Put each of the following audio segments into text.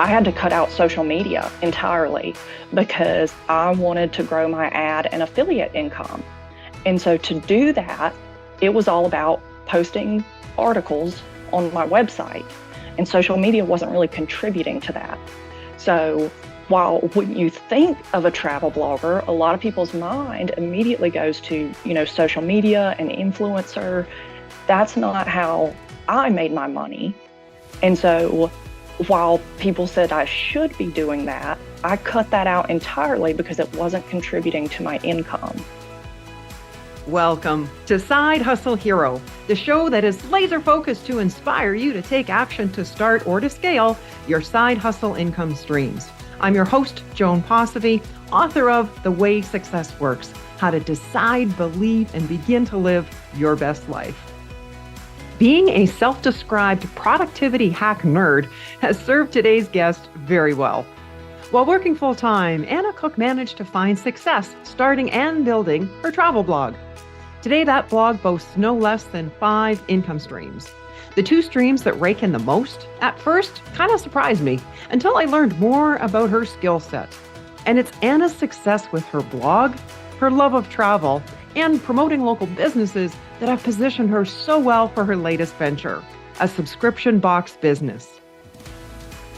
I had to cut out social media entirely because I wanted to grow my ad and affiliate income. And so to do that, it was all about posting articles on my website, and social media wasn't really contributing to that. So while when you think of a travel blogger, a lot of people's mind immediately goes to, social media and influencer. That's not how I made my money. And so while people said I should be doing that, I cut that out entirely because it wasn't contributing to my income. Welcome to Side Hustle Hero, the show that is laser focused to inspire you to take action to start or to scale your side hustle income streams. I'm your host, Joan Posivy, author of The Way Success Works, How to Decide, Believe, and Begin to Live Your Best Life. Being a self-described productivity hack nerd has served today's guest very well. While working full-time, Anna Cook managed to find success starting and building her travel blog. Today, that blog boasts no less than 5 income streams. The 2 streams that rake in the most, at first, kind of surprised me until I learned more about her skill set. And it's Anna's success with her blog, her love of travel, and promoting local businesses that have positioned her so well for her latest venture, a subscription box business.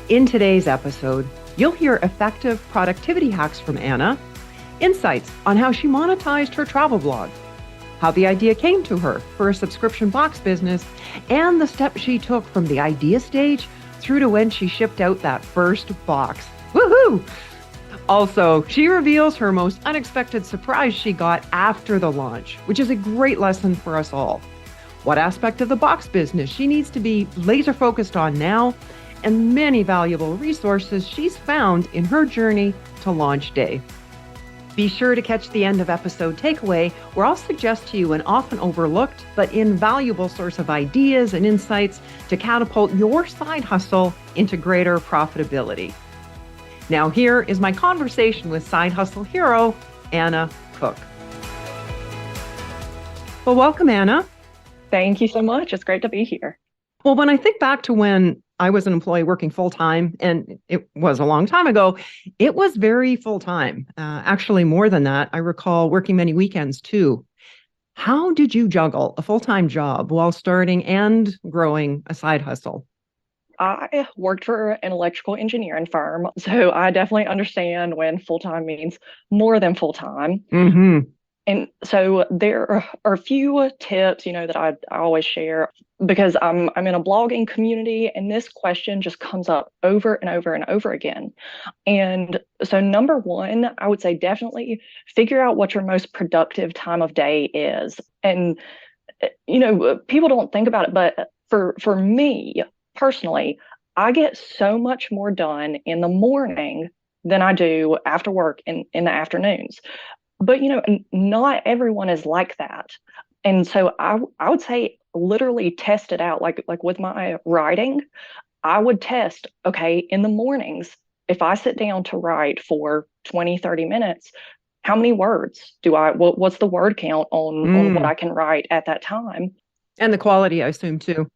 In today's episode, you'll hear effective productivity hacks from Anna, insights on how she monetized her travel blog, how the idea came to her for a subscription box business, and the steps she took from the idea stage through to when she shipped out that first box. Woohoo! Also, she reveals her most unexpected surprise she got after the launch, which is a great lesson for us all. What aspect of the box business she needs to be laser focused on now, and many valuable resources she's found in her journey to launch day. Be sure to catch the end of episode takeaway, where I'll suggest to you an often overlooked but invaluable source of ideas and insights to catapult your side hustle into greater profitability. Now here is my conversation with side hustle hero, Anna Cook. Well, welcome, Anna. Thank you so much. It's great to be here. Well, when I think back to when I was an employee working full-time, and it was a long time ago, it was very full-time. Actually, more than that. I recall working many weekends too. How did you juggle a full-time job while starting and growing a side hustle? I worked for an electrical engineering firm, so I definitely understand when full-time means more than full-time. Mm-hmm. And so there are a few tips, that I always share because I'm in a blogging community, and this question just comes up over and over and over again. And so number one, I would say definitely figure out what your most productive time of day is. And people don't think about it, but for me personally, I get so much more done in the morning than I do after work in the afternoons. But, not everyone is like that. And so I would say literally test it out. Like with my writing, I would test, okay, in the mornings, if I sit down to write for 20, 30 minutes, how many words what's the word count on what I can write at that time? And the quality, I assume, too.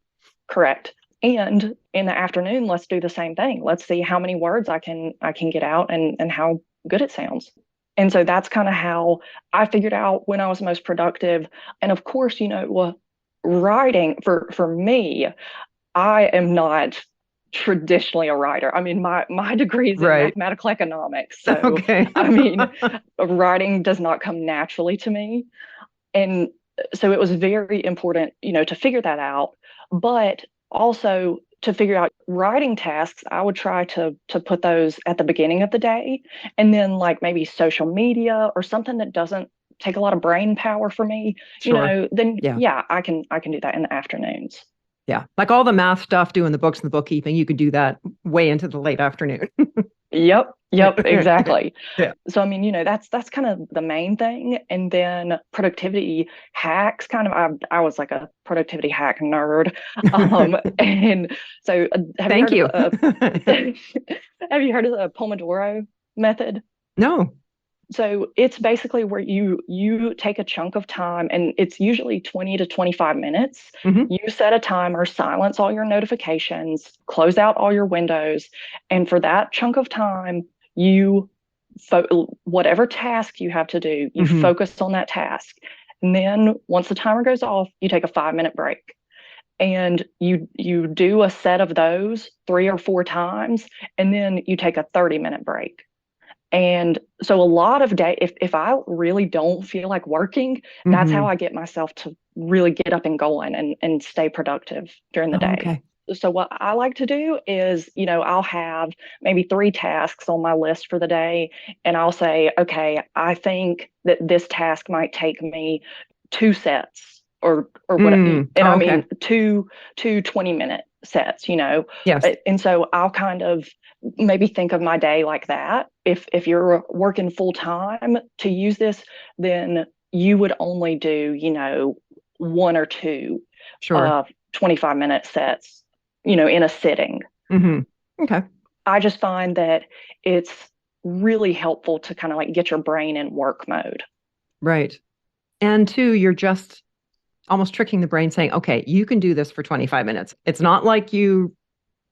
Correct. And in the afternoon, let's do the same thing. Let's see how many words I can get out and how good it sounds. And so that's kind of how I figured out when I was most productive. And of course, writing for me, I am not traditionally a writer. I mean, my degree is in mathematical economics. So, okay. I mean, writing does not come naturally to me. And so it was very important, to figure that out. But also to figure out writing tasks, I would try to put those at the beginning of the day, and then like maybe social media or something that doesn't take a lot of brain power for me, Sure. then I can do that in the afternoons. Yeah. Like all the math stuff, doing the books and the bookkeeping, you could do that way into the late afternoon. Yep, exactly. Yeah. So, I mean, that's kind of the main thing. And then productivity hacks, I was like a productivity hack nerd. And so Thank you. Have you heard of the Pomodoro method? No. So it's basically where you take a chunk of time, and it's usually 20 to 25 minutes. Hmm. You set a timer, silence all your notifications, close out all your windows, and for that chunk of time, you whatever task you have to do, you Hmm. focus on that task. And then once the timer goes off, you take a 5-minute break. And you do a set of those 3 or 4 times, and then you take a 30-minute break. And so a lot of day, if I really don't feel like working, that's how Hmm. I get myself to really get up and going and stay productive during the Oh, day. okay. So what I like to do is, I'll have maybe 3 tasks on my list for the day, and I'll say, okay, I think that this task might take me 2 sets or what, Mm. and Oh, I okay. mean two 20-minute sets. Yes. And so I'll kind of maybe think of my day like that. If you're working full time to use this, then you would only do, 1 or 2 Sure. 25-minute sets, in a sitting. Hmm. Okay. I just find that it's really helpful to kind of like get your brain in work mode. Right. And two, you're just almost tricking the brain saying, okay, you can do this for 25 minutes. It's not like you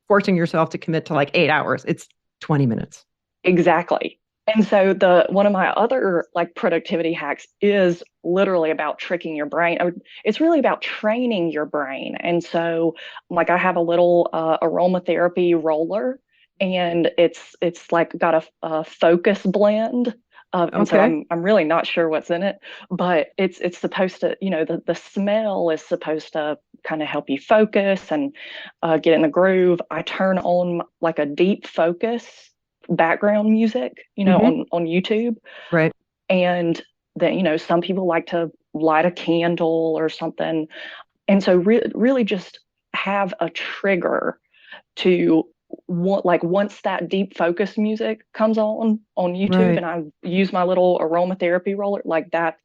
forcing yourself to commit to like 8 hours. It's 20 minutes. Exactly. And so the one of my other like productivity hacks is literally about tricking your brain. It's really about training your brain. And so like I have a little aromatherapy roller, and it's like got a focus blend. And so Okay. I'm really not sure what's in it, but it's supposed to, the smell is supposed to kind of help you focus and get in the groove. I turn on like a deep focus background music, Hmm. on YouTube. Right. And then, some people like to light a candle or something. And so really just have a trigger to want, like once that deep focus music comes on YouTube, Right. and I use my little aromatherapy roller like that,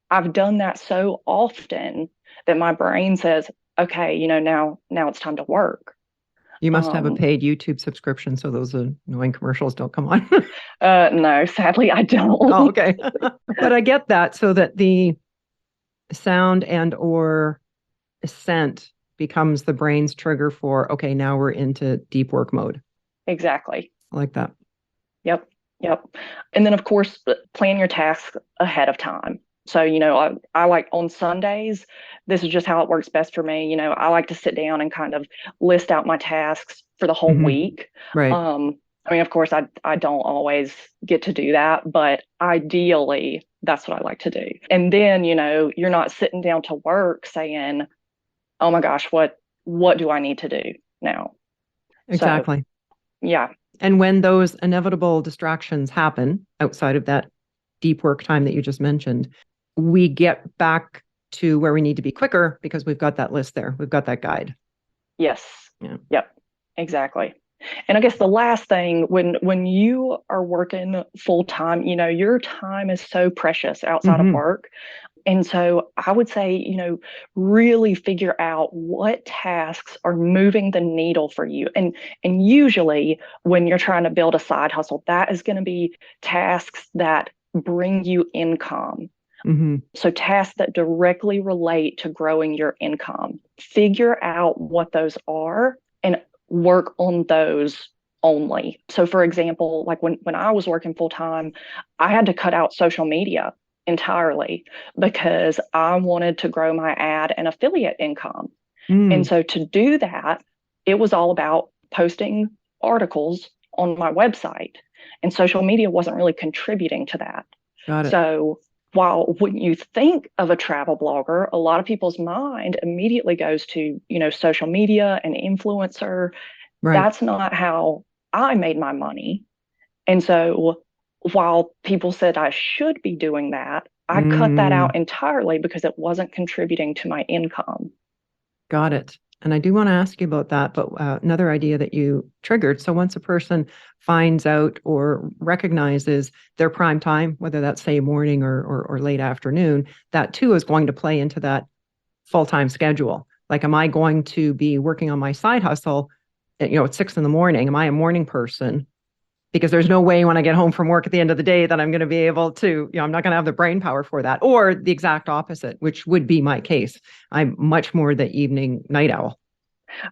I've done that so often that my brain says, okay, now it's time to work. You must have a Um, paid YouTube subscription so those annoying commercials don't come on. no, sadly I Oh, don't. okay. But I get that so that the sound and or scent becomes the brain's trigger for, okay, now we're into deep work mode. Exactly. I like that. Yep. Yep. And then, of course, plan your tasks ahead of time. So, I like on Sundays, this is just how it works best for me. I like to sit down and kind of list out my tasks for the whole Hmm. week. Right. I mean, of course, I don't always get to do that, but ideally, that's what I like to do. And then, you're not sitting down to work saying, oh my gosh, what do I need to do now? So, Exactly. yeah. And when those inevitable distractions happen outside of that deep work time that you just mentioned, we get back to where we need to be quicker because we've got that list there. We've got that guide. Yes. Yeah. Yep. Exactly. And I guess the last thing, when you are working full time, your time is so precious outside of Hmm. work. And so I would say, really figure out what tasks are moving the needle for you. And usually when you're trying to build a side hustle, that is going to be tasks that bring you income. Hmm. So tasks that directly relate to growing your income. Figure out what those are and work on those only. So for example, like when I was working full time, I had to cut out social media entirely because I wanted to grow my ad and affiliate income. And Mm, so to do that, it was all about posting articles on my website, and social media wasn't really contributing to that. got it. So while when you think of a travel blogger, a lot of people's mind immediately goes to, social media and influencer. Right. That's not how I made my money. And so while people said I should be doing that, I cut that Mm, out entirely because it wasn't contributing to my income. got it. And I do want to ask you about that, but another idea that you triggered. So once a person finds out or recognizes their prime time, whether that's say morning or late afternoon, that too is going to play into that full-time schedule. Like, am I going to be working on my side hustle at 6 in the morning? Am I a morning person? because there's no way when I get home from work at the end of the day that I'm going to be able to, I'm not going to have the brain power for that. Or the exact opposite, which would be my case. I'm much more the evening night owl.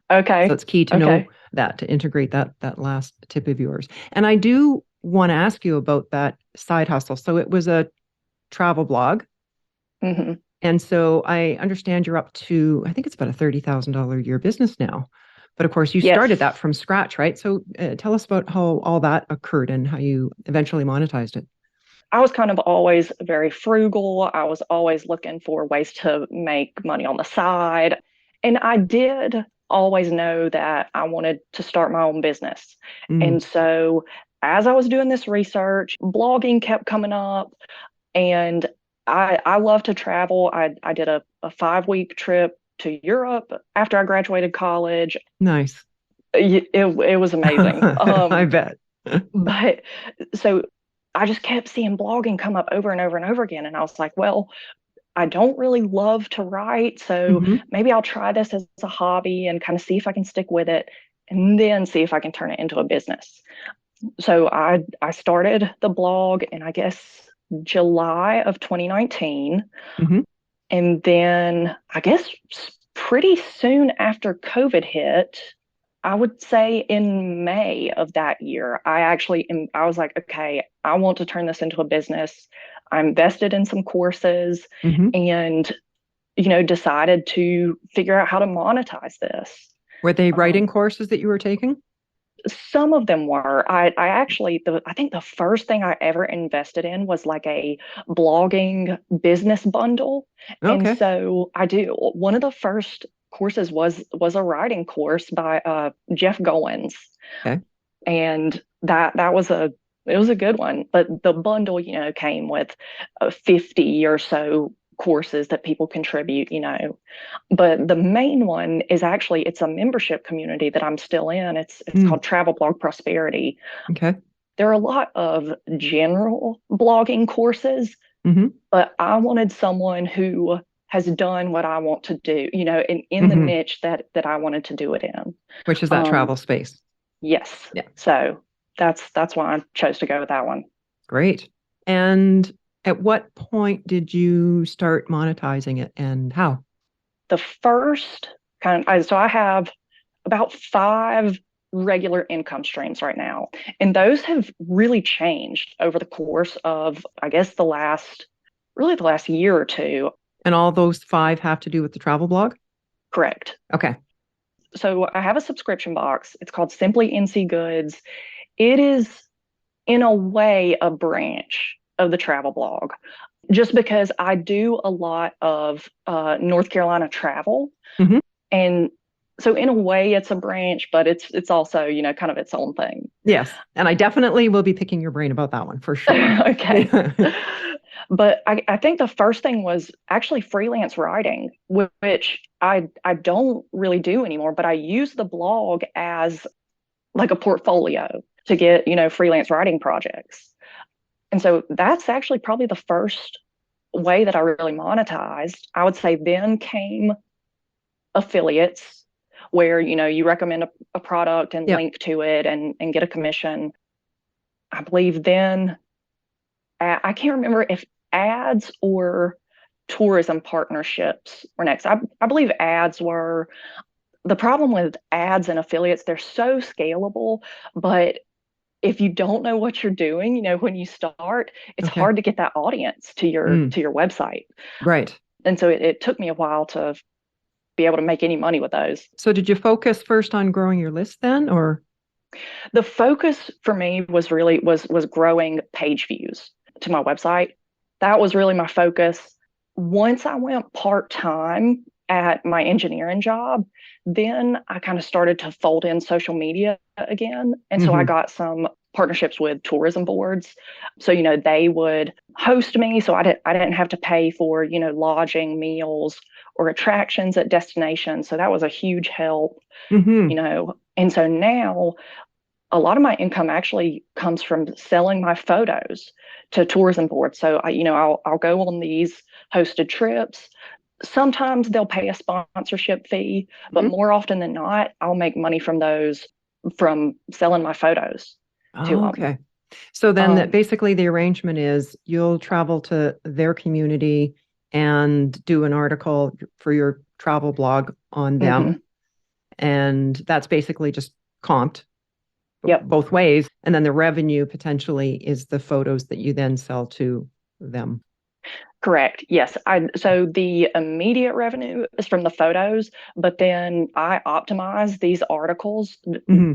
So Okay. it's key to know Okay. that, to integrate that last tip of yours. And I do want to ask you about that side hustle. So it was a travel blog. hmm And so I understand you're up to, I think it's about a $30,000 a year business now. But of course, you Yes. started that from scratch, right? So tell us about how all that occurred and how you eventually monetized it. I was kind of always very frugal. I was always looking for ways to make money on the side. And I did always know that I wanted to start my own business. Mm, And so as I was doing this research, blogging kept coming up. And I love to travel. I did a 5 week trip to Europe after I graduated college. nice. It was amazing. I bet. But so I just kept seeing blogging come up over and over and over again. And I was like, well, I don't really love to write. So hmm maybe I'll try this as a hobby and kind of see if I can stick with it and then see if I can turn it into a business. So I started the blog in, I guess, July of 2019. hmm And then I guess pretty soon after COVID hit, I would say in May of that year, I was like, okay, I want to turn this into a business. I invested in some courses hmm and, decided to figure out how to monetize this. Were they Um, writing courses that you were taking? some of them were. I actually, I think the first thing I ever invested in was like a blogging business bundle. And Okay. so I do. One of the first courses was a writing course by Jeff Goins. Okay. And that was it was a good one. But the bundle, came with 50 or so courses that people contribute. But the main one is actually it's a membership community that I'm still in. It's Mm, called Travel Blog Prosperity. okay. There are a lot of general blogging courses, hmm but I wanted someone who has done what I want to do, in the hmm niche that I wanted to do it in. Which is that Um, travel space. yes. Yeah. So that's why I chose to go with that one. Great. And at what point did you start monetizing it and how? The first so I have about five regular income streams right now. And those have really changed over the course of, I guess, really the last year or two. And all those five have to do with the travel blog? Correct. Okay. So I have a subscription box. It's called Simply NC Goods. It is, in a way, a branch of the travel blog, just because I do a lot of North Carolina travel. hmm And so in a way it's a branch, but it's also, kind of its own thing. Yes. And I definitely will be picking your brain about that one for sure. Okay. But I think the first thing was actually freelance writing, which I don't really do anymore, but I use the blog as like a portfolio to get, freelance writing projects. And so that's actually probably the first way that I really monetized. I would say then came affiliates where, you recommend a product and Yep. link to it and get a commission. I believe then I can't remember if ads or tourism partnerships were next. I believe ads were. The problem with ads and affiliates, they're so scalable, but if you don't know what you're doing, when you start, it's Okay. hard to get that audience to your Mm, to your website. right. And so it took me a while to be able to make any money with those. So did you focus first on growing your list then, or? The focus for me was growing page views to my website. That was really my focus. Once I went part-time at my engineering job, then I kind of started to fold in social media again. And so I hmm got some partnerships with tourism boards. So, they would host me. So I didn't have to pay for, lodging, meals, or attractions at destinations. So that was a huge help, hmm And so now a lot of my income actually comes from selling my photos to tourism boards. So I'll go on these hosted trips. Sometimes they'll pay a sponsorship fee, but hmm more often than not, I'll make money from those from selling my photos. to Oh, them. okay. So then that Um, basically the arrangement is you'll travel to their community and do an article for your travel blog on them. mhm. And that's basically just comped Yep. both ways. And then the revenue potentially is the photos that you then sell to them. Correct. Yes. So the immediate revenue is from the photos, but then I optimize these articles, Hmm.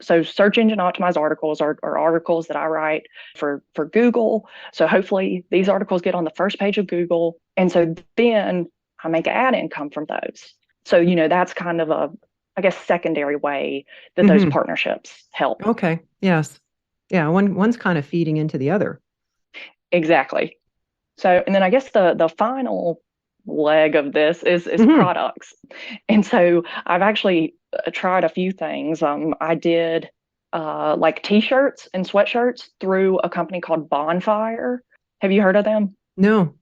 so search engine optimized articles are articles that I write for Google. So hopefully these articles get on the first page of Google. And so then I make ad income from those. So, that's kind of I guess, secondary way that those Hmm. partnerships help. Okay. Yes. Yeah. One's kind of feeding into the other. Exactly. So, and then I guess the final leg of this is Hmm. products. And so I've actually tried a few things. I did like t-shirts and sweatshirts through a company called Bonfire. Have you heard of them? No.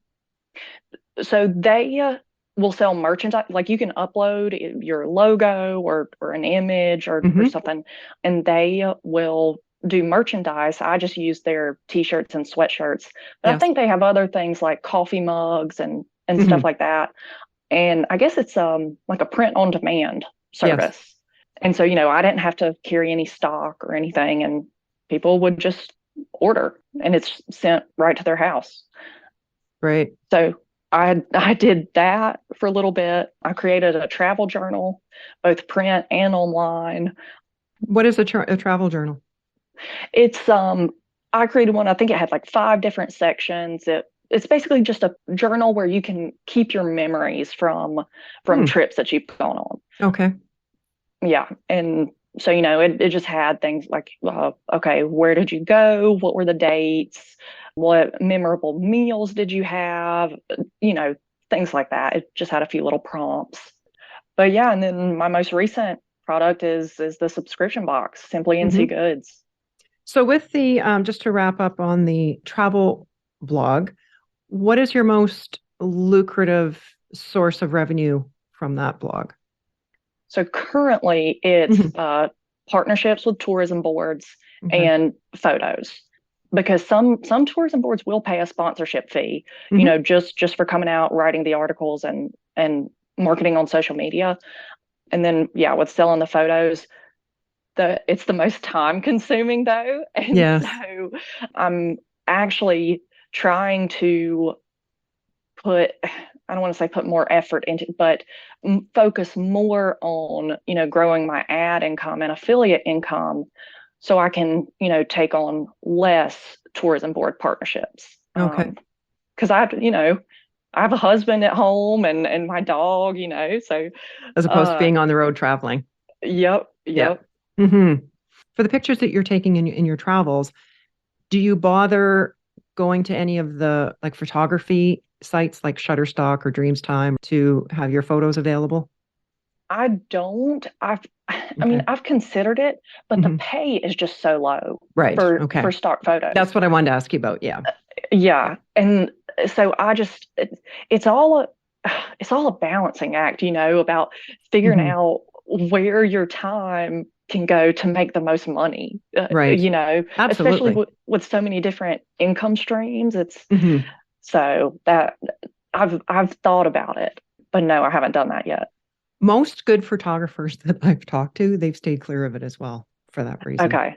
So they will sell merchandise, like you can upload your logo or an image or Hmm. something, and they will do merchandise. I just use their t-shirts and sweatshirts, but I Yes. think they have other things like coffee mugs and stuff Hmm. like that. And I guess it's like a print on demand Yes. service. And so, I didn't have to carry any stock or anything, and people would just order and it's sent right to their house. Great. So I did that for a little bit. I created a travel journal, both print and online. What is a travel journal? It's I created one. I think it had like five different sections. It's basically just a journal where you can keep your memories from Hmm. trips that you've gone on. Okay. Yeah, and so it just had things like okay, where did you go? What were the dates? What memorable meals did you have? You know, things like that. It just had a few little prompts. But yeah, and then my most recent product is the subscription box, Simply NC Hmm. Goods. So with the just to wrap up on the travel blog, what is your most lucrative source of revenue from that blog? So currently it's Hmm. partnerships with tourism boards Okay. and photos. Because some tourism boards will pay a sponsorship fee, Hmm. just for coming out, writing the articles and marketing on social media. And then yeah, with selling the photos, it's the most time consuming though. And Yes. so I'm actually trying to put I don't want to say put more effort into, but focus more on, growing my ad income and affiliate income so I can, take on less tourism board partnerships. Okay. Because I have a husband at home and my dog, so As opposed to uh, being on the road traveling. yep, Yeah. yep. Hmm. For the pictures that you're taking in your travels, do you bother going to any of the like photography sites like Shutterstock or Dreamstime to have your photos available? I don't. I mean, Okay. I've considered it, but the Hmm. pay is just so low Right. for Okay. stock photos. That's what I wanted to ask you about. Yeah. Yeah. Yeah, and so it's all it's all a balancing act, about figuring Hmm. out where your time can go to make the most money. Right. Especially Absolutely. with so many different income streams. It's Hmm. so that I've thought about it, but no, I haven't done that yet. Most good photographers that I've talked to, they've stayed clear of it as well for that reason. Okay.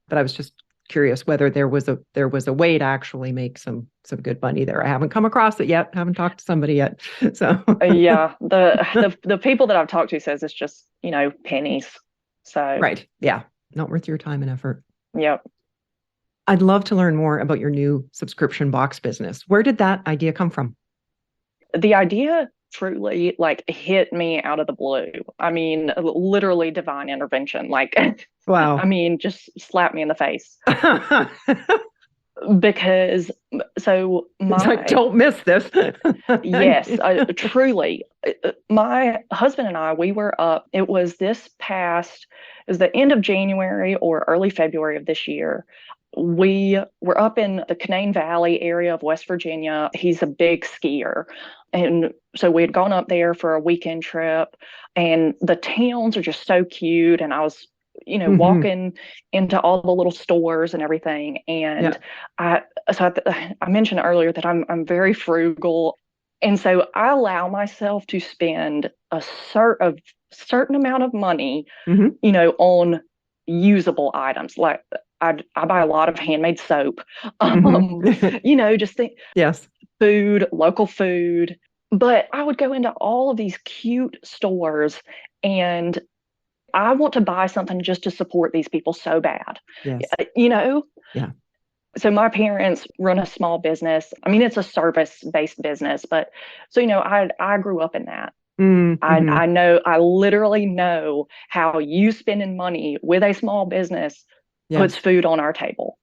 But I was just curious whether there was a way to actually make some good money there. I haven't come across it yet. Haven't talked to somebody yet. So Yeah, the people that I've talked to says it's just, pennies. So, right. Yeah. Not worth your time and effort. yeah. I'd love to learn more about your new subscription box business. Where did that idea come from? The idea truly like hit me out of the blue. I mean, literally divine intervention. Like, I Wow. mean, just slap me in the face because so It's like, my don't miss this. yes, truly, my husband and I, we were up. It was it was the end of January or early February of this year. We were up in the Canaan Valley area of West Virginia. He's a big skier. And so we had gone up there for a weekend trip, and the towns are just so cute. And I was Hmm. walking into all the little stores and everything. And Yeah. I, I mentioned earlier that I'm very frugal. And so I allow myself to spend certain amount of money, Hmm. on usable items. Like I buy a lot of handmade soap, Hmm. just think Yes. food, local food. But I would go into all of these cute stores and I want to buy something just to support these people so bad. Yes. You know, Yeah. so my parents run a small business. I mean, it's a service-based business, but so I grew up in that. Mm-hmm. I know I literally know how you spending money with a small business puts Yes. food on our table.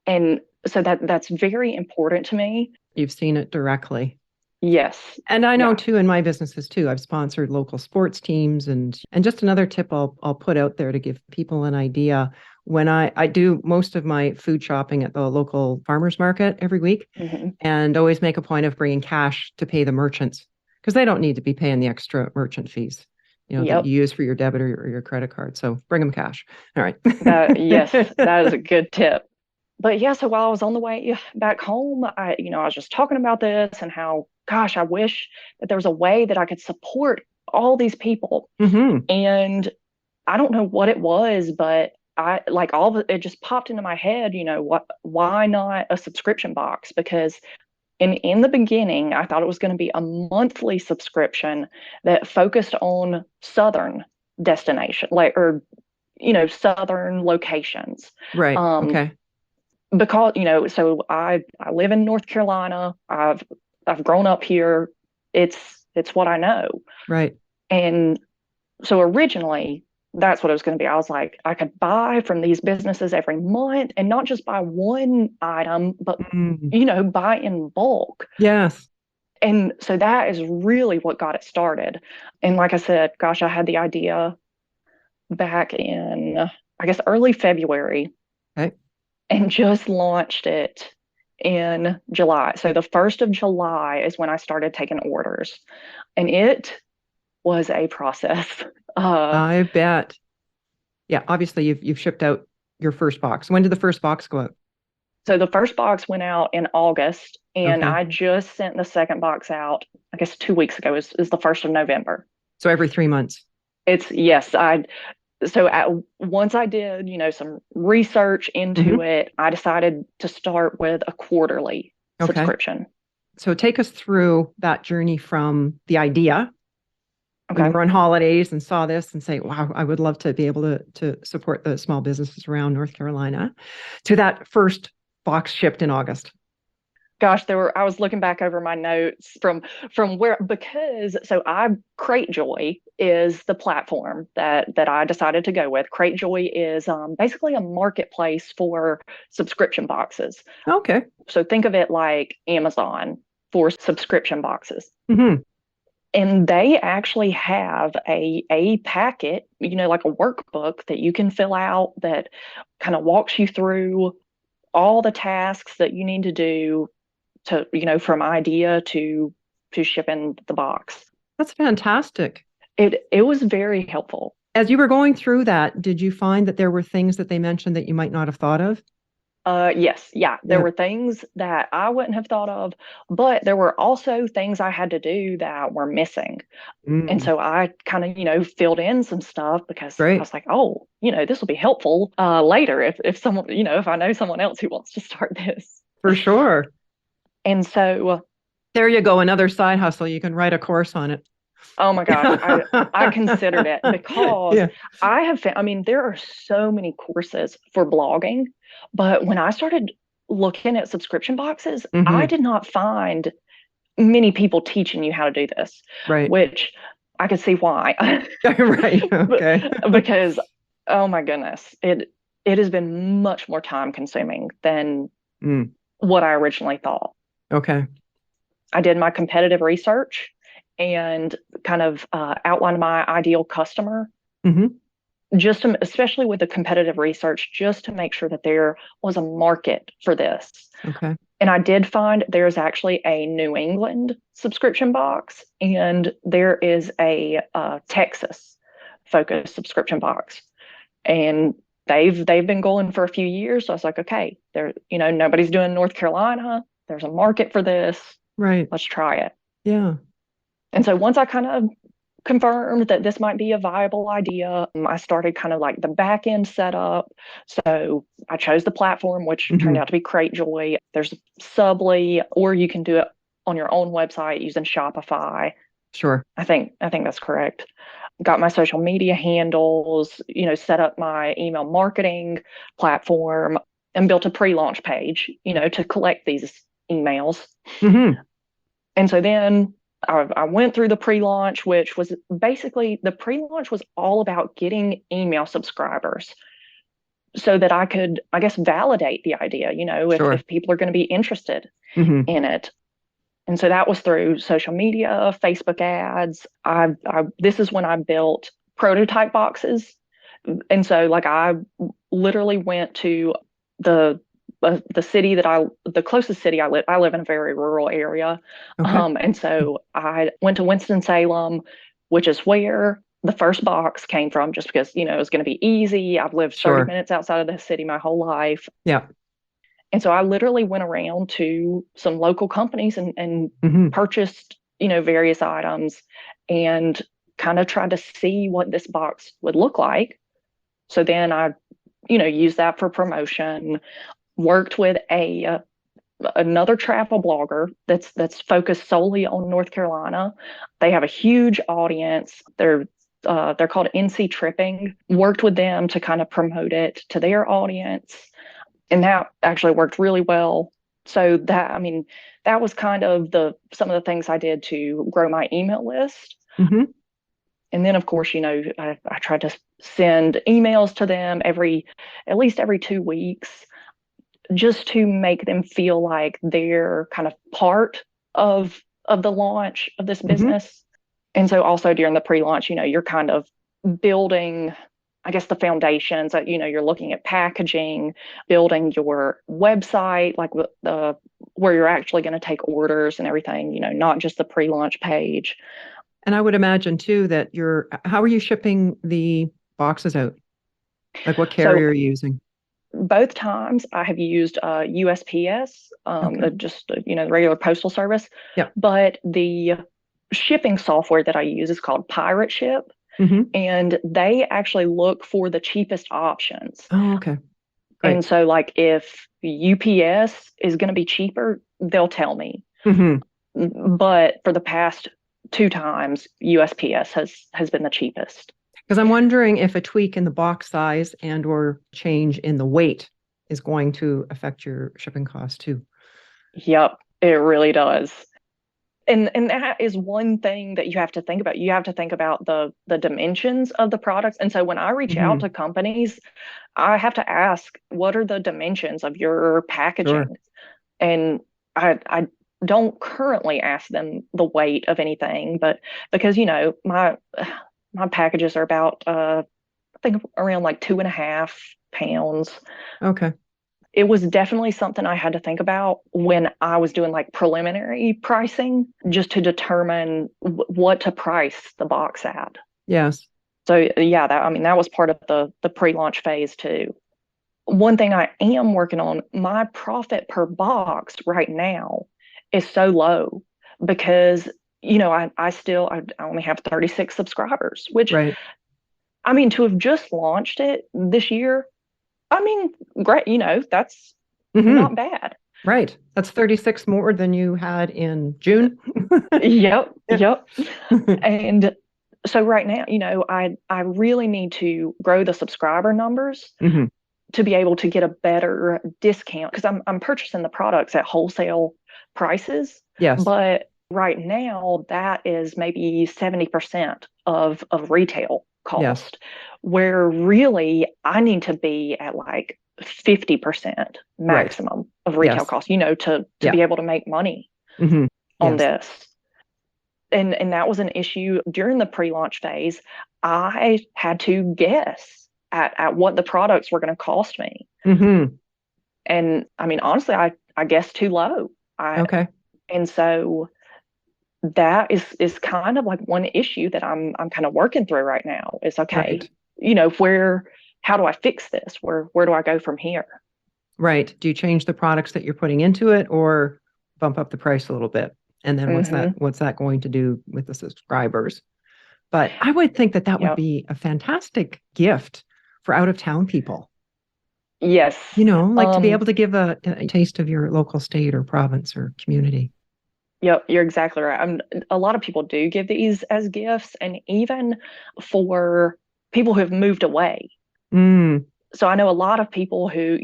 And so that's very important to me. You've seen it directly. Yes. And I know Yeah. too in my businesses too, I've sponsored local sports teams and just another tip I'll put out there to give people an idea. When I do most of my food shopping at the local farmers market every week Hmm. and always make a point of bringing cash to pay the merchants because they don't need to be paying the extra merchant fees, that Yep. you use for your debit or your credit card. So bring them cash. All right. Yes, that is a good tip. But yeah, so while I was on the way back home, I was just talking about this and how, gosh, I wish that there was a way that I could support all these people. Hmm. And I don't know what it was, but I like all of it just popped into my head, why not a subscription box? Because in the beginning, I thought it was going to be a monthly subscription that focused on southern destination, like or southern locations. Right. Um, Okay. because so I live in North Carolina. I've grown up here. It's what I know. Right. And so originally that's what it was going to be. I was like, I could buy from these businesses every month and not just buy one item, but Mm. buy in bulk. Yes. And so that is really what got it started. And like I said, gosh, I had the idea back in, I guess, early February Okay. and just launched it in July. So the 1st of July is when I started taking orders. And it was a process. Uh, I bet. Yeah, obviously you've shipped out your first box. When did the first box go out? so the first box went out in August, and Okay. I just sent the second box out, I guess 2 weeks ago is the 1st of November. So every 3 months. It's yes, once I did, some research into Hmm. it, I decided to start with a quarterly Okay. subscription. So take us through that journey from the idea when you Okay. were on holidays and saw this and say, wow, I would love to be able to support the small businesses around North Carolina to that first box shipped in August. Gosh, I was looking back over my notes from where, because so I Cratejoy is the platform that I decided to go with. Cratejoy is basically a marketplace for subscription boxes. Okay. So think of it like Amazon for subscription boxes. Hmm. And they actually have a packet, like a workbook that you can fill out that kind of walks you through all the tasks that you need to do to, from idea to shipping the box. That's fantastic. It was very helpful. As you were going through that, did you find that there were things that they mentioned that you might not have thought of? Yes, yeah, there Yeah. were things that I wouldn't have thought of, but there were also things I had to do that were missing. And Mm, so I kind of, filled in some stuff because I great. was like, oh, this will be helpful later if someone, if I know someone else who wants to start this. For sure. And so, There you go. Another side hustle. You can write a course on it. oh my gosh, I considered it because Yeah. I have found, I mean, there are so many courses for blogging, but when I started looking at subscription boxes, I Hmm. did not find many people teaching you how to do this, Right. which I could see why. Right. Okay. Because oh my goodness, it has been much more time consuming than Mm, what I originally thought. okay. I did my competitive research and kind of outlined my ideal customer, Hmm. especially with the competitive research, just to make sure that there was a market for this. Okay. And I did find there's actually a New England subscription box, and there is a Texas focused subscription box. And they've been going for a few years. So I was like, okay, nobody's doing North Carolina. There's a market for this. Right. Let's try it. Yeah. And so once I kind of confirmed that this might be a viable idea, I started kind of like the back end setup. So I chose the platform, which turned out to be Cratejoy. There's Subly, or you can do it on your own website using Shopify. Sure. I think that's correct. Got my social media handles, set up my email marketing platform and built a pre-launch page, to collect these emails. And so then I went through the pre-launch, which was basically the pre-launch was all about getting email subscribers so that I could, I guess, validate the idea, Sure. if people are going to be interested in it. And so that was through social media, Facebook ads. This is when I built prototype boxes. And so like I literally went to the city the closest city I live in a very rural area. Okay. And so I went to Winston-Salem, which is where the first box came from, just because, it was going to be easy. I've lived 30 Sure. minutes outside of the city my whole life. Yeah. And so I literally went around to some local companies and purchased, various items and kind of tried to see what this box would look like. So then I, used that for promotion, worked with another travel blogger that's focused solely on North Carolina. They have a huge audience. They're called NC Tripping. Worked with them to kind of promote it to their audience. And that actually worked really well. So that was kind of some of the things I did to grow my email list. And then, of course, I tried to send emails to them at least every 2 weeks, just to make them feel like they're kind of part of the launch of this business. And so also during the pre-launch, you're kind of building, I guess, the foundations that, you're looking at packaging, building your website, like where you're actually going to take orders and everything, not just the pre-launch page. And I would imagine too that how are you shipping the boxes out? Like what carrier are you using? Both times I have used USPS, just, the regular postal service. Yeah. But the shipping software that I use is called Pirate Ship. And they actually look for the cheapest options. Oh, okay. Great. And so like if UPS is going to be cheaper, they'll tell me. But for the past 2 times, USPS has been the cheapest. Because I'm wondering if a tweak in the box size and or change in the weight is going to affect your shipping cost too. Yep, it really does. And that is one thing that you have to think about. You have to think about the dimensions of the products. And so when I reach out to companies, I have to ask, what are the dimensions of your packaging? Sure. And I don't currently ask them the weight of anything, but because, my packages are about, I think around like 2.5 pounds. Okay. It was definitely something I had to think about when I was doing like preliminary pricing, just to determine what to price the box at. Yes. So yeah, that was part of the pre-launch phase too. One thing I am working on, my profit per box right now is so low because, I only have 36 subscribers, which, right. To have just launched it this year, great, that's not bad. Right. That's 36 more than you had in June. Yep. And so right now, I really need to grow the subscriber numbers to be able to get a better discount, because I'm purchasing the products at wholesale prices. Yes. But right now that is maybe 70% of retail cost, where really I need to be at like 50% maximum of retail cost, to be able to make money on this. And that was an issue during the pre-launch phase. I had to guess at what the products were going to cost me. And honestly, I guessed too low. Okay. And so that is kind of like one issue that I'm kind of working through right now is, okay, how do I fix this? Where do I go from here? Right. Do you change the products that you're putting into it or bump up the price a little bit? And then Hmm. what's that going to do with the subscribers? But I would think that that would Yep. be a fantastic gift for out of town people. Yes. Like to be able to give a taste of your local state or province or community. Yep, you're exactly right. A lot of people do give these as gifts, and even for people who have moved away. Mm, So I know a lot of people who,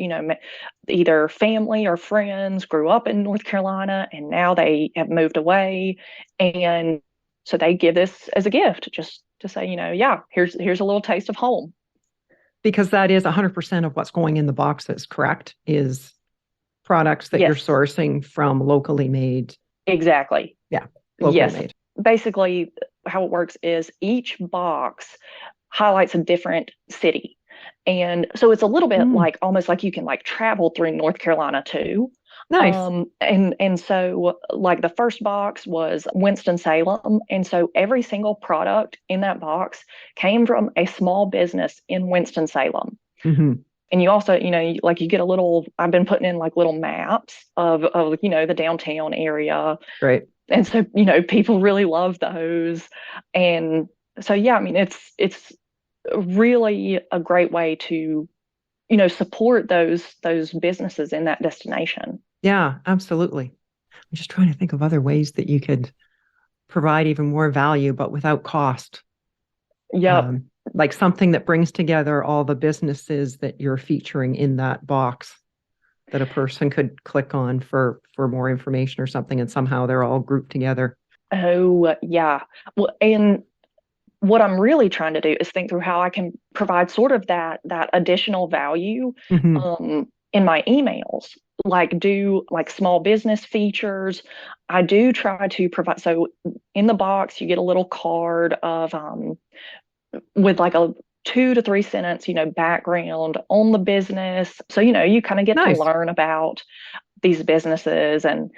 either family or friends grew up in North Carolina and now they have moved away. And so they give this as a gift just to say, yeah, here's a little taste of home. because that is 100% of what's going in the boxes, correct? Is products that you're Yes, sourcing from locally made. exactly. Yeah, locally Yes. made. Basically, how it works is each box highlights a different city. And so it's a little bit Mm, like almost like you can like travel through North Carolina too. nice. And so like the first box was Winston-Salem. And so every single product in that box came from a small business in Winston-Salem. Hmm. And you also, like you get a little, I've been putting in like little maps of the downtown area. Great. And so, people really love those. And so, yeah, I mean, it's really a great way to, support those businesses in that destination. Yeah, absolutely. I'm just trying to think of other ways that you could provide even more value, but without cost. Yep. Um, like something that brings together all the businesses that you're featuring in that box that a person could click on for more information or something, and somehow they're all grouped together. Oh, yeah. Well, and what I'm really trying to do is think through how I can provide sort of that additional value Hmm. in my emails. Like do like small business features. I do try to provide. So in the box, you get a little card of with like a 2 to 3 sentence, background on the business. So, you kind of get to Nice. learn about these businesses. And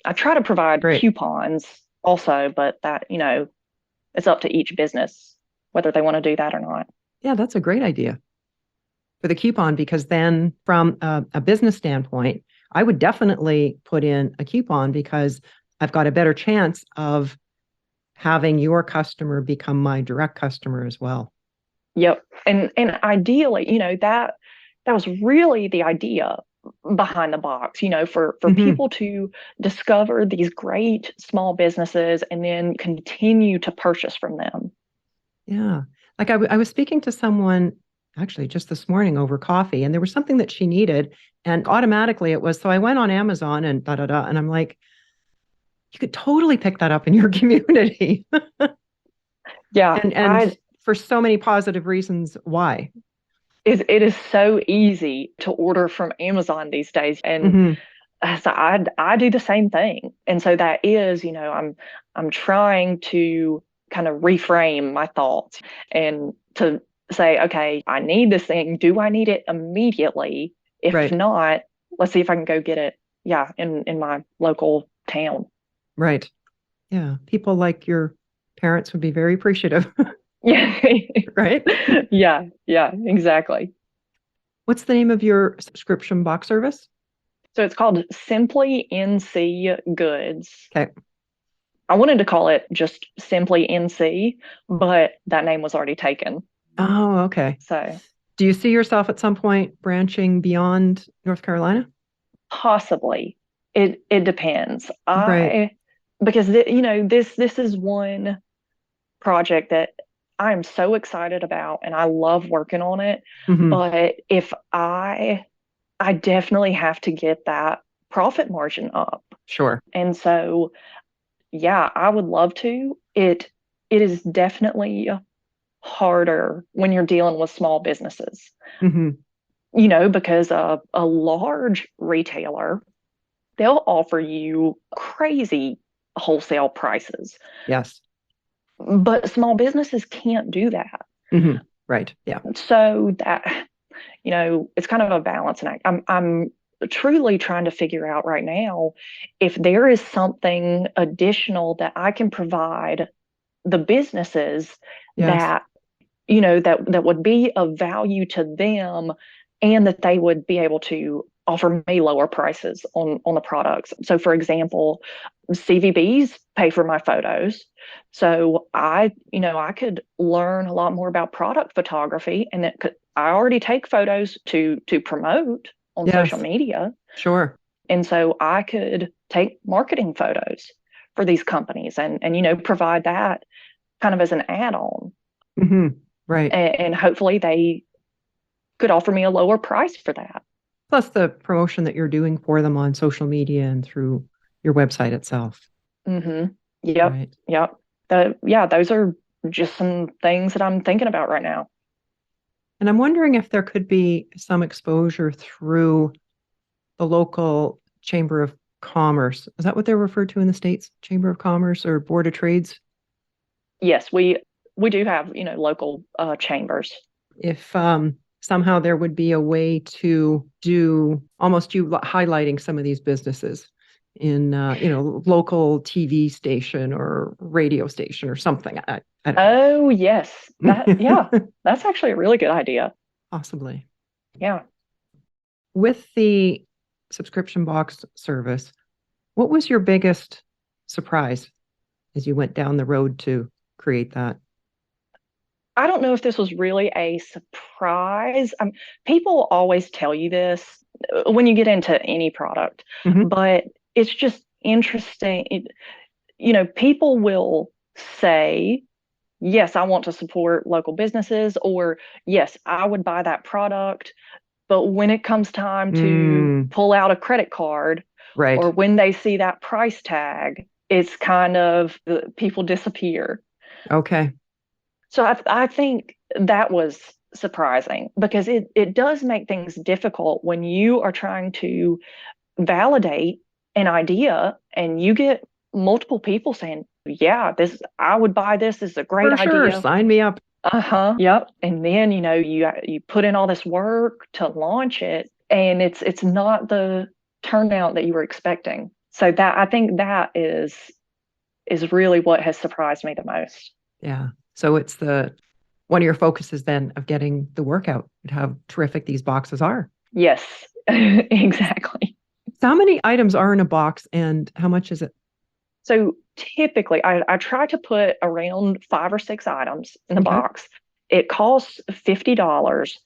I try to provide Great. coupons also, but that, it's up to each business whether they want to do that or not. Yeah, that's a great idea for the coupon because then from a business standpoint, I would definitely put in a coupon because I've got a better chance of having your customer become my direct customer as well. Yep. And ideally, that was really the idea behind the box, for Hmm. people to discover these great small businesses and then continue to purchase from them. Yeah. Like I was speaking to someone actually just this morning over coffee, and there was something that she needed. And automatically it was, so I went on Amazon and da da da. And I'm like, you could totally pick that up in your community. Yeah, And I for so many positive reasons why. it is so easy to order from Amazon these days. And Hmm. so I do the same thing. And so that is, I'm trying to kind of reframe my thoughts and to say, okay, I need this thing. Do I need it immediately? If Right. not, let's see if I can go get it. Yeah, in my local town. Right. Yeah. People like your parents would be very appreciative. Yeah. Right. Yeah, exactly. What's the name of your subscription box service? So it's called Simply NC Goods. Okay. I wanted to call it just Simply NC, but that name was already taken. Oh, okay. So Do you see yourself at some point branching beyond North Carolina? possibly it depends. Right. I because this is one project that I'm so excited about and I love working on it. Hmm. But if I definitely have to get that profit margin up. Sure. And so yeah, I would love to. It is definitely harder when you're dealing with small businesses, Hmm. because a large retailer, they'll offer you crazy wholesale prices, Yes. but small businesses can't do that. Hmm. Right. Yeah. So that, it's kind of a balancing act. I'm truly trying to figure out right now if there is something additional that I can provide the businesses Yes. that that would be of value to them, and that they would be able to offer me lower prices on the products. So for example, CVBs pay for my photos. So I could learn a lot more about product photography, and I already take photos to promote on social Yes, media. sure. And so I could take marketing photos for these companies and provide that kind of as an add-on. Hmm. Right. And hopefully they could offer me a lower price for that. Plus the promotion that you're doing for them on social media and through your website itself. Mm-hmm. Yep. Right. Yep. Yeah, those are just some things that I'm thinking about right now. And I'm wondering if there could be some exposure through the local Chamber of Commerce. Is that what they're referred to in the States? Chamber of Commerce or Board of Trades? Yes, we do have, local chambers. If somehow there would be a way to do almost you highlighting some of these businesses in local TV station or radio station or something. I don't Oh, yes. Yeah, know. that's actually a really good idea. Possibly. Yeah. With the subscription box service, what was your biggest surprise as you went down the road to create that? I don't know if this was really a surprise. People always tell you this when you get into any product, Hmm. but it's just interesting. People will say, yes, I want to support local businesses, or yes, I would buy that product. But when it comes time to Mm, pull out a credit card, right. or when they see that price tag, it's kind of people disappear. Okay. So I think that was surprising because it does make things difficult when you are trying to validate an idea and you get multiple people saying, yeah, this I would buy this. This is a great For sure. idea. Sign me up. Uh-huh. Yep. And then, you put in all this work to launch it and it's not the turnout that you were expecting. So that I think that is really what has surprised me the most. Yeah. So it's the one of your focuses then of getting the workout and how terrific these boxes are. Yes, exactly. So how many items are in a box and how much is it? So typically, I try to put around 5 or 6 items in the Okay. box. It costs $50.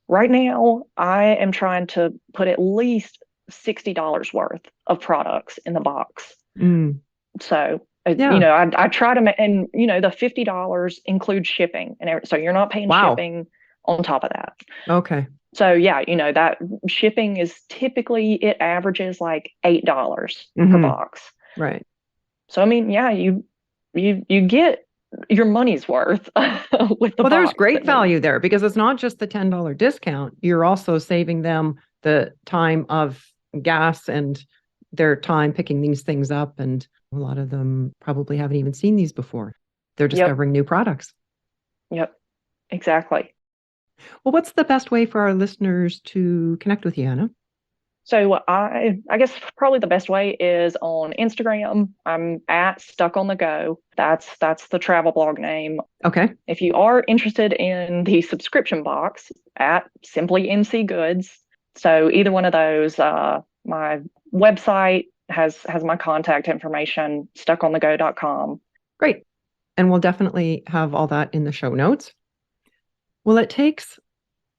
Right now, I am trying to put at least $60 worth of products in the box. Mm, So, yeah. I try to make, and the $50 includes shipping, and so you're not paying Wow. shipping on top of that. Okay. So yeah, that shipping is typically it averages like $8 per Hmm. box. Right. So I mean, yeah, you get your money's worth with the Well, there's box. great value there because it's not just the $10 discount. You're also saving them the time of gas and their time picking these things up. And a lot of them probably haven't even seen these before. They're Yep, discovering new products. yep, exactly. Well, what's the best way for our listeners to connect with you, Anna? So I guess probably the best way is on Instagram. I'm at Stuck on the Go. That's the travel blog name. Okay, If you are interested in the subscription box, at SimplyNCgoods. So either one of those, my website has my contact information, stuckonthego.com. great. And we'll definitely have all that in the show notes. Well, it takes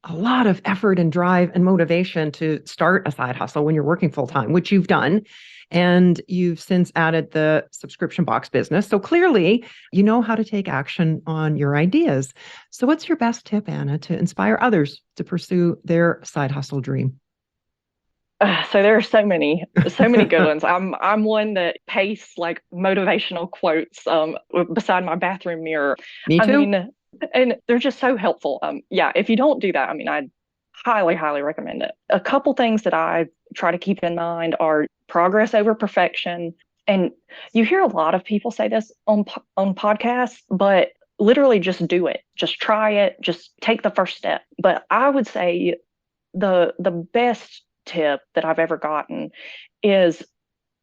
a lot of effort and drive and motivation to start a side hustle when you're working full time, which you've done. And you've since added the subscription box business. So clearly, you know how to take action on your ideas. So, what's your best tip, Anna, to inspire others to pursue their side hustle dream? So there are so many good ones. I'm one that pastes like motivational quotes beside my bathroom mirror. Me I too. mean, and they're just so helpful. Yeah, if you don't do that, I mean, I highly, highly recommend it. A couple things that I try to keep in mind are progress over perfection. And you hear a lot of people say this on podcasts, but literally just do it. Just try it. Just take the first step. But I would say the best tip that I've ever gotten is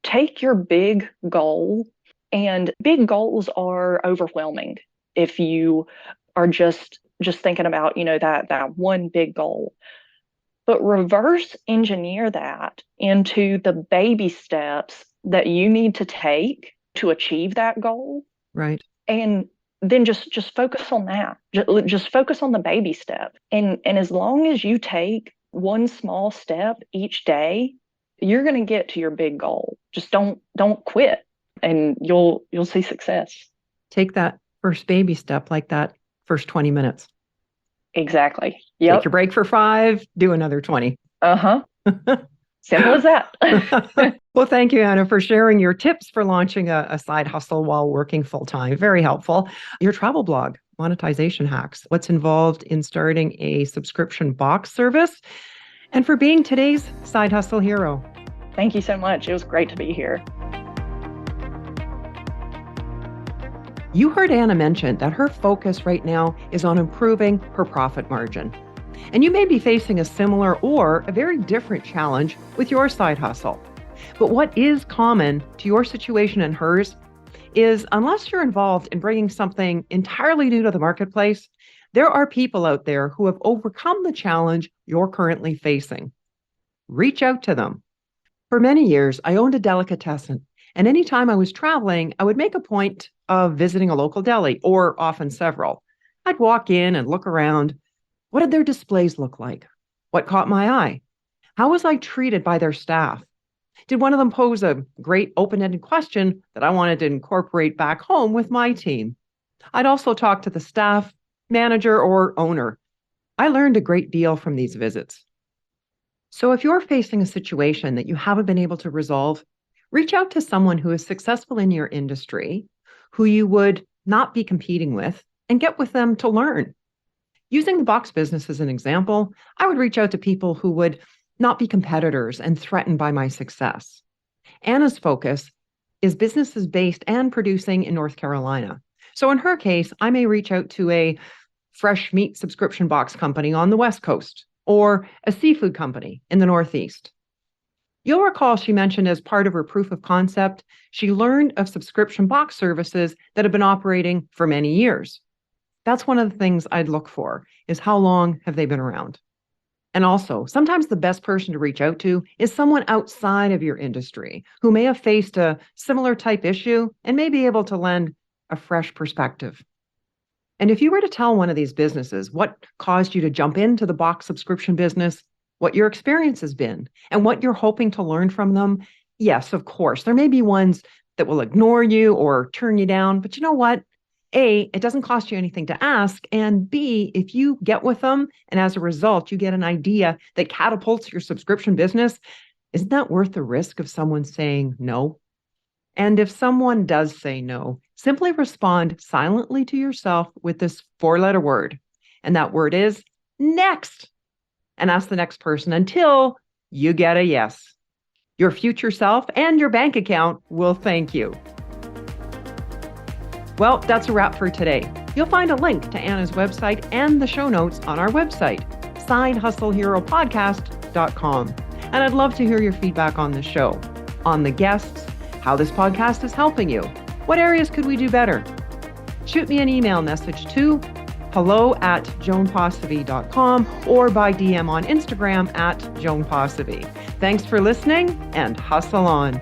take your big goal, and big goals are overwhelming if you are just just thinking about, that one big goal. But reverse engineer that into the baby steps that you need to take to achieve that goal. Right. And then just focus on that. Just focus on the baby step. And as long as you take one small step each day, you're going to get to your big goal. Just don't quit, and you'll see success. Take that first baby step, like that first 20 minutes. Exactly. Yep. Take your break for 5, do another 20. Uh-huh. Simple as that. Well, thank you, Anna, for sharing your tips for launching a side hustle while working full-time. Very helpful. Your travel blog, Monetization Hacks, what's involved in starting a subscription box service, and for being today's side hustle hero. Thank you so much. It was great to be here. You heard Anna mention that her focus right now is on improving her profit margin. And you may be facing a similar or a very different challenge with your side hustle. But what is common to your situation and hers is, unless you're involved in bringing something entirely new to the marketplace, there are people out there who have overcome the challenge you're currently facing. Reach out to them. For many years, I owned a delicatessen, and anytime I was traveling, I would make a point of visiting a local deli, or often several. I'd walk in and look around. What did their displays look like? What caught my eye? How was I treated by their staff? Did one of them pose a great open-ended question that I wanted to incorporate back home with my team? I'd also talk to the staff, manager, or owner. I learned a great deal from these visits. So if you're facing a situation that you haven't been able to resolve, reach out to someone who is successful in your industry, who you would not be competing with, and get with them to learn. Using the box business as an example, I would reach out to people who would not be competitors and threatened by my success. Anna's focus is businesses based and producing in North Carolina. So in her case, I may reach out to a fresh meat subscription box company on the West Coast, or a seafood company in the Northeast. You'll recall she mentioned, as part of her proof of concept, she learned of subscription box services that have been operating for many years. That's one of the things I'd look for, is how long have they been around? And also, sometimes the best person to reach out to is someone outside of your industry who may have faced a similar type issue and may be able to lend a fresh perspective. And if you were to tell one of these businesses what caused you to jump into the box subscription business, what your experience has been, and what you're hoping to learn from them, yes, of course, there may be ones that will ignore you or turn you down, but you know what? A, it doesn't cost you anything to ask, and B, if you get with them and as a result you get an idea that catapults your subscription business, isn't that worth the risk of someone saying no? And if someone does say no, simply respond silently to yourself with this 4-letter word, and that word is next, and ask the next person until you get a yes. Your future self and your bank account will thank you. Well, that's a wrap for today. You'll find a link to Anna's website and the show notes on our website, sidehustleheropodcast.com. And I'd love to hear your feedback on the show, on the guests, how this podcast is helping you. What areas could we do better? Shoot me an email message to hello@joanposivy.com or by DM on Instagram @JoanPosivy. Thanks for listening, and hustle on.